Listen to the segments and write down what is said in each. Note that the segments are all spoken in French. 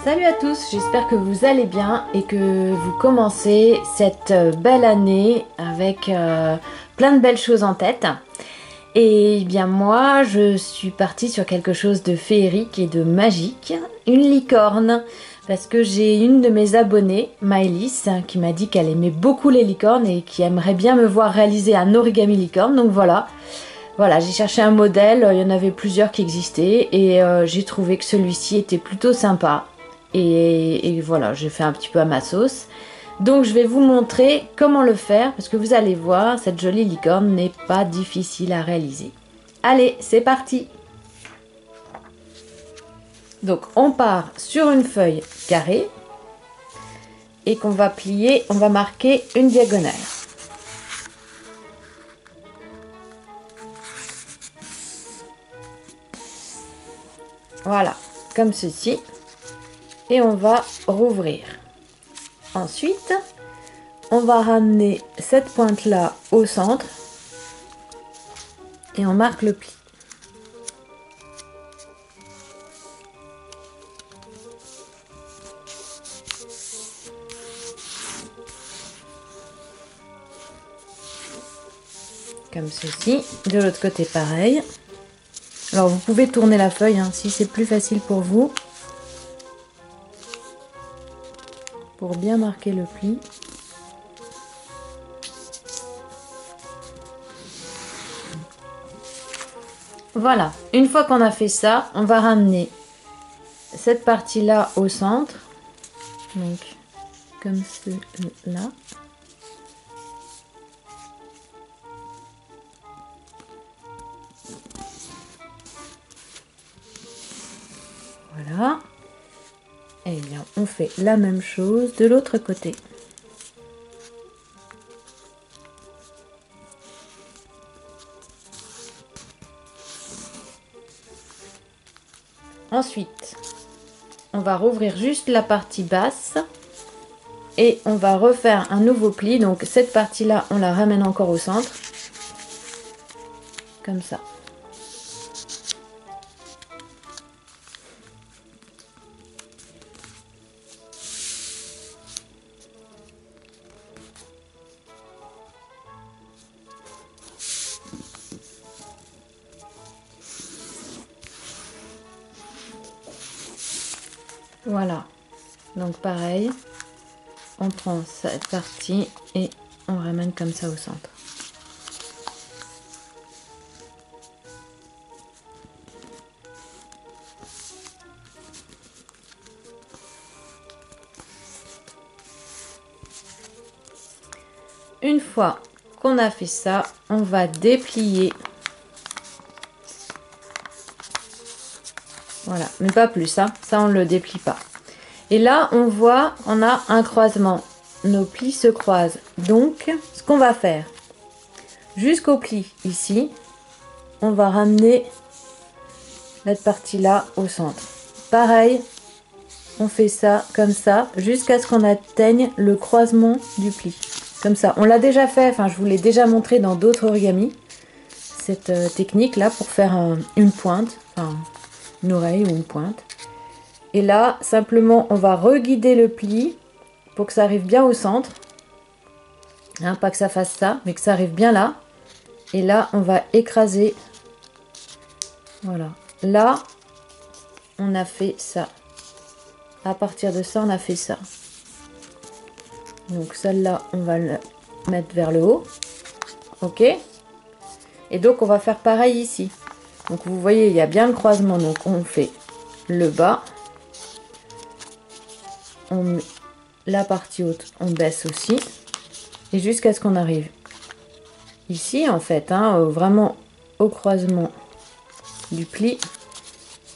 Salut à tous, j'espère que vous allez bien et que vous commencez cette belle année avec plein de belles choses en tête. Et bien moi, je suis partie sur quelque chose de féerique et de magique, une licorne. Parce que j'ai une de mes abonnées, Maëlys, qui m'a dit qu'elle aimait beaucoup les licornes et qui aimerait bien me voir réaliser un origami licorne. Donc voilà, j'ai cherché un modèle, il y en avait plusieurs qui existaient et j'ai trouvé que celui-ci était plutôt sympa. Et voilà, j'ai fait un petit peu à ma sauce. Donc je vais vous montrer comment le faire parce que vous allez voir, cette jolie licorne n'est pas difficile à réaliser. Allez, c'est parti! Donc on part sur une feuille carrée et qu'on va plier, on va marquer une diagonale. Voilà, comme ceci. Et on va rouvrir. Ensuite, on va ramener cette pointe là au centre et on marque le pli. Comme ceci. De l'autre côté pareil. Alors vous pouvez tourner la feuille hein, si c'est plus facile pour vous. Pour bien marquer le pli. Voilà, une fois qu'on a fait ça, on va ramener cette partie-là au centre. Donc, comme cela. Voilà. Et bien, on fait la même chose de l'autre côté. Ensuite, on va rouvrir juste la partie basse et on va refaire un nouveau pli. Donc cette partie-là, on la ramène encore au centre, comme ça. Voilà, donc pareil, on prend cette partie et on ramène comme ça au centre. Une fois qu'on a fait ça, on va déplier. Voilà, mais pas plus, hein. Ça on ne le déplie pas. Et là, on voit, on a un croisement. Nos plis se croisent. Donc, ce qu'on va faire, jusqu'au pli ici, on va ramener cette partie-là au centre. Pareil, on fait ça comme ça, jusqu'à ce qu'on atteigne le croisement du pli. Comme ça, on l'a déjà fait, enfin je vous l'ai déjà montré dans d'autres origamis, cette technique-là pour faire une pointe, enfin une oreille ou une pointe. Et là, simplement, on va reguider le pli pour que ça arrive bien au centre. Hein, pas que ça fasse ça, mais que ça arrive bien là. Et là, on va écraser. Voilà. Là, on a fait ça. À partir de ça, on a fait ça. Donc celle-là, on va le mettre vers le haut. Ok. Et donc, on va faire pareil ici. Donc, vous voyez, il y a bien le croisement. Donc, on fait le bas. On met la partie haute, on baisse aussi. Et jusqu'à ce qu'on arrive ici, en fait, hein, vraiment au croisement du pli.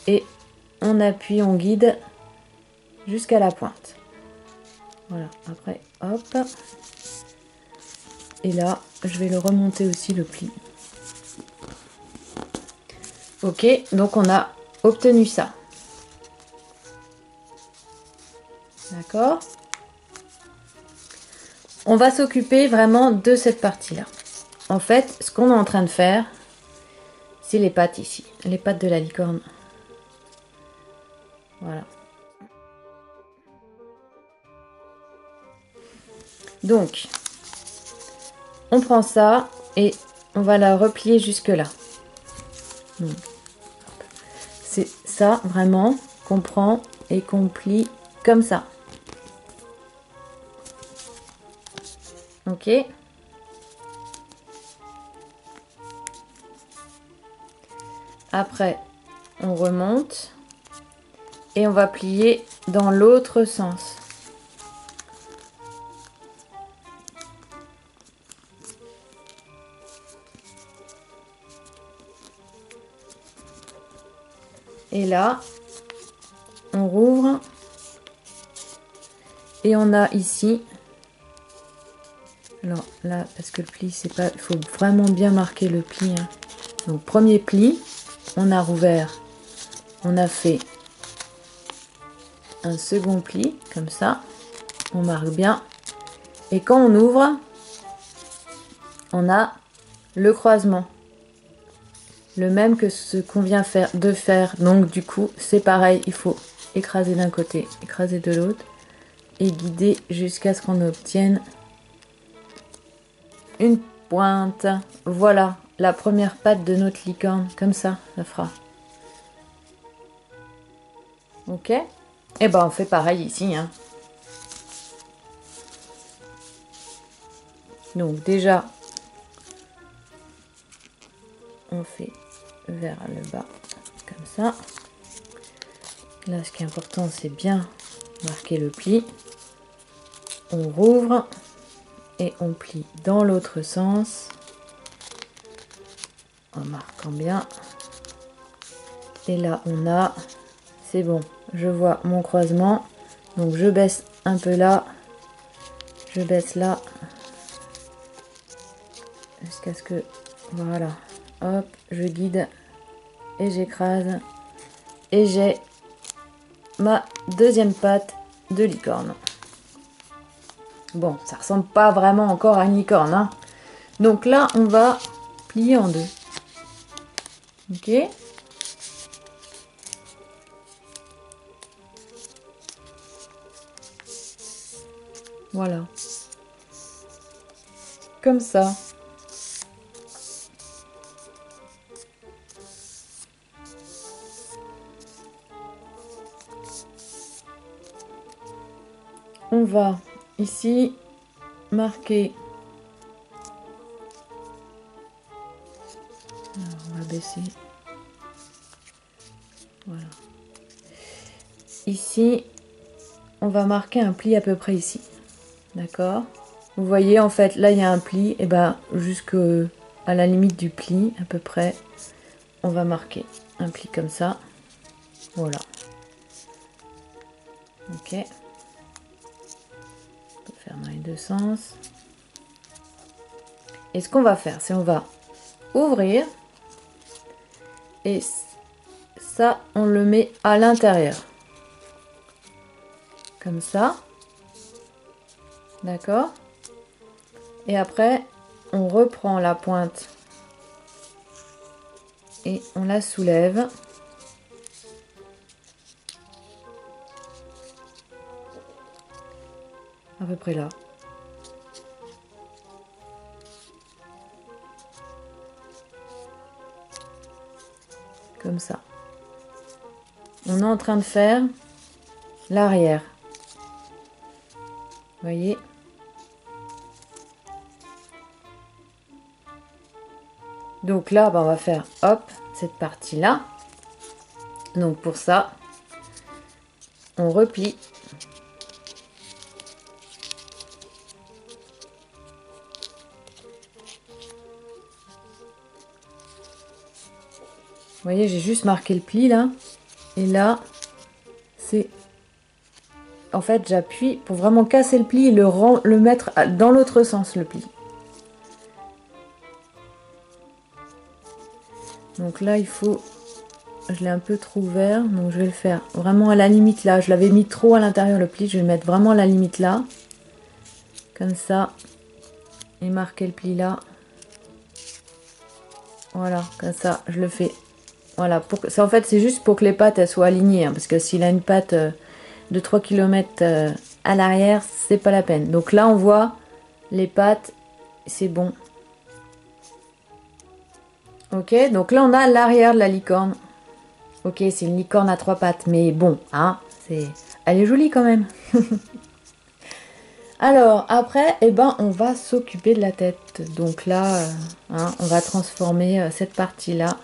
Et on appuie, on guide jusqu'à la pointe. Voilà, après, hop. Et là, je vais le remonter aussi, le pli. Ok, donc on a obtenu ça. D'accord? On va s'occuper vraiment de cette partie-là. En fait, ce qu'on est en train de faire, c'est les pattes ici. Les pattes de la licorne. Voilà. Donc, on prend ça et on va la replier jusque là. C'est ça vraiment qu'on prend et qu'on plie comme ça. Ok. Après, on remonte et on va plier dans l'autre sens. Et là, on rouvre et on a ici, alors là, parce que le pli, c'est pas, il faut vraiment bien marquer le pli, hein. Donc premier pli, on a rouvert, on a fait un second pli, comme ça, on marque bien. Et quand on ouvre, on a le croisement. Le même que ce qu'on vient de faire. Donc du coup, c'est pareil, il faut écraser d'un côté, écraser de l'autre et guider jusqu'à ce qu'on obtienne une pointe. Voilà, la première patte de notre licorne. Comme ça fera. Ok? Et ben on fait pareil ici, hein. Donc déjà, on fait vers le bas, comme ça. Là, ce qui est important, c'est bien marquer le pli. On rouvre et on plie dans l'autre sens en marquant bien. Et là, on a, c'est bon, je vois mon croisement. Donc, je baisse un peu là, je baisse là, jusqu'à ce que, voilà, hop, je guide et j'écrase. Et j'ai ma deuxième patte de licorne. Bon, ça ressemble pas vraiment encore à une licorne, hein. Donc là, on va plier en deux. Ok. Voilà. Comme ça. On va ici marquer. Alors, on va baisser. Voilà. Ici, on va marquer un pli à peu près ici. D'accord? Vous voyez, en fait, là, il y a un pli. Et ben, jusqu'à la limite du pli, à peu près, on va marquer un pli comme ça. Voilà. Ok. On peut faire dans les deux sens. Et ce qu'on va faire, c'est on va ouvrir. Et ça, on le met à l'intérieur. Comme ça. D'accord? Et après, on reprend la pointe. Et on la soulève. À peu près là. Comme ça. On est en train de faire l'arrière. Vous voyez? Donc là, on va faire, hop, cette partie-là. Donc pour ça, on replie. Vous voyez, j'ai juste marqué le pli là. Et là, c'est... En fait, j'appuie pour vraiment casser le pli et le mettre dans l'autre sens, le pli. Donc là, il faut... Je l'ai un peu trop ouvert, donc je vais le faire vraiment à la limite là. Je l'avais mis trop à l'intérieur le pli, je vais le mettre vraiment à la limite là. Comme ça. Et marquer le pli là. Voilà, comme ça, je le fais. Voilà, en fait, c'est juste pour que les pattes elles soient alignées. Hein, parce que s'il a une patte de 3 km à l'arrière, c'est pas la peine. Donc là, on voit les pattes, c'est bon. Ok, donc là on a l'arrière de la licorne. Ok, c'est une licorne à 3 pattes, mais bon, hein, elle est jolie quand même. Alors, après, eh ben, on va s'occuper de la tête. Donc là, hein, on va transformer cette partie-là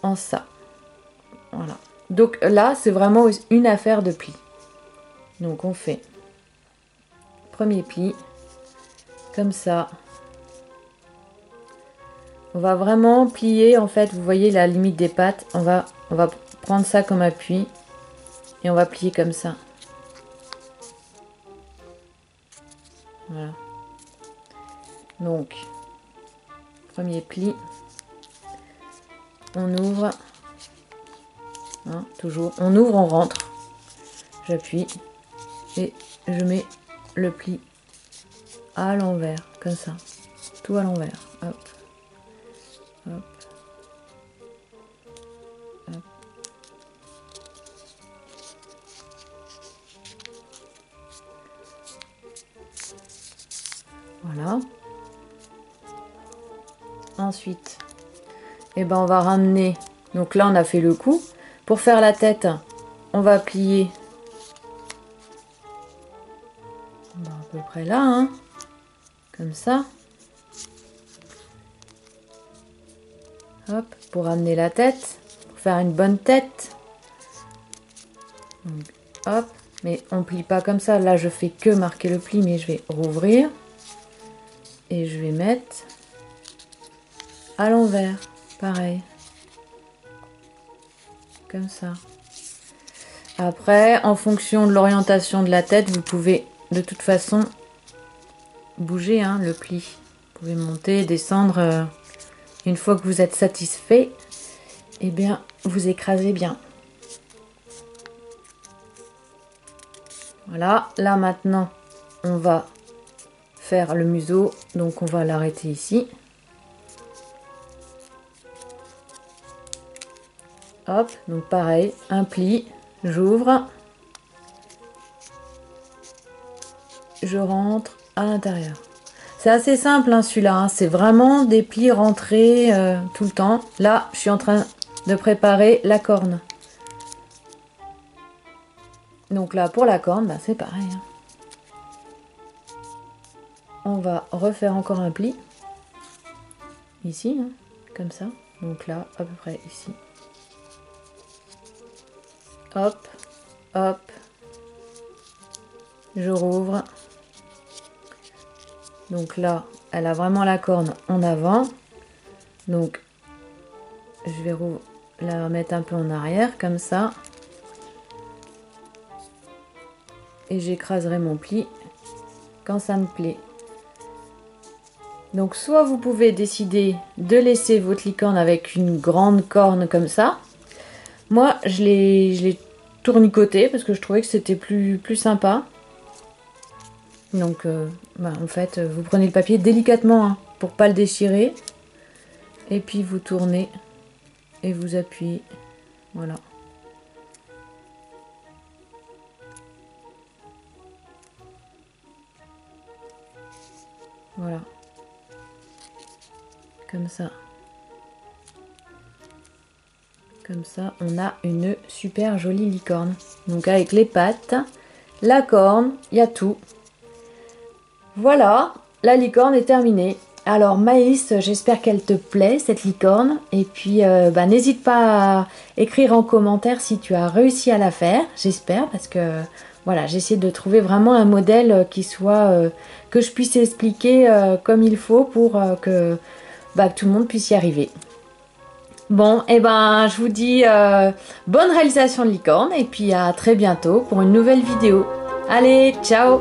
en ça. Voilà. Donc là, c'est vraiment une affaire de pli. Donc on fait premier pli, comme ça. On va vraiment plier, en fait, vous voyez la limite des pattes. On va prendre ça comme appui et on va plier comme ça. Voilà. Donc, premier pli. On ouvre. Hein, toujours. On ouvre, on rentre. J'appuie. Et je mets le pli à l'envers. Comme ça. Tout à l'envers. Hop. Hop. Hop. Voilà. Ensuite, eh ben on va ramener. Donc là, on a fait le cou. Pour faire la tête, on va plier. Ben, à peu près là, hein. Comme ça. Hop, pour ramener la tête. Pour faire une bonne tête. Donc, hop. Mais on plie pas comme ça. Là, je fais que marquer le pli, mais je vais rouvrir. Et je vais mettre à l'envers. Pareil. Comme ça. Après, en fonction de l'orientation de la tête, vous pouvez de toute façon bouger hein, le pli. Vous pouvez monter, descendre. Une fois que vous êtes satisfait, eh bien, vous écrasez bien. Voilà. Là, maintenant, on va faire le museau. Donc, on va l'arrêter ici. Hop. Donc, pareil, un pli. J'ouvre. Je rentre à l'intérieur. C'est assez simple hein, celui-là, hein. C'est vraiment des plis rentrés tout le temps. Là, je suis en train de préparer la corne. Donc là, pour la corne, bah, c'est pareil. Hein. On va refaire encore un pli. Ici, hein, comme ça. Donc là, à peu près ici. Hop, hop. Je rouvre. Donc là, elle a vraiment la corne en avant. Donc, je vais la remettre un peu en arrière, comme ça. Et j'écraserai mon pli quand ça me plaît. Donc, soit vous pouvez décider de laisser votre licorne avec une grande corne comme ça. Moi, je l'ai tournicoté parce que je trouvais que c'était plus sympa. Donc, en fait, vous prenez le papier délicatement hein, pour pas le déchirer. Et puis, vous tournez et vous appuyez. Voilà. Voilà. Comme ça. Comme ça, on a une super jolie licorne. Donc, avec les pattes, la corne, il y a tout. Voilà, la licorne est terminée. Alors Maïs, j'espère qu'elle te plaît cette licorne. Et puis n'hésite pas à écrire en commentaire si tu as réussi à la faire. J'espère parce que voilà, j'ai essayé de trouver vraiment un modèle qui soit que je puisse expliquer comme il faut pour que tout le monde puisse y arriver. Bon, et je vous dis bonne réalisation de licorne et puis à très bientôt pour une nouvelle vidéo. Allez, ciao!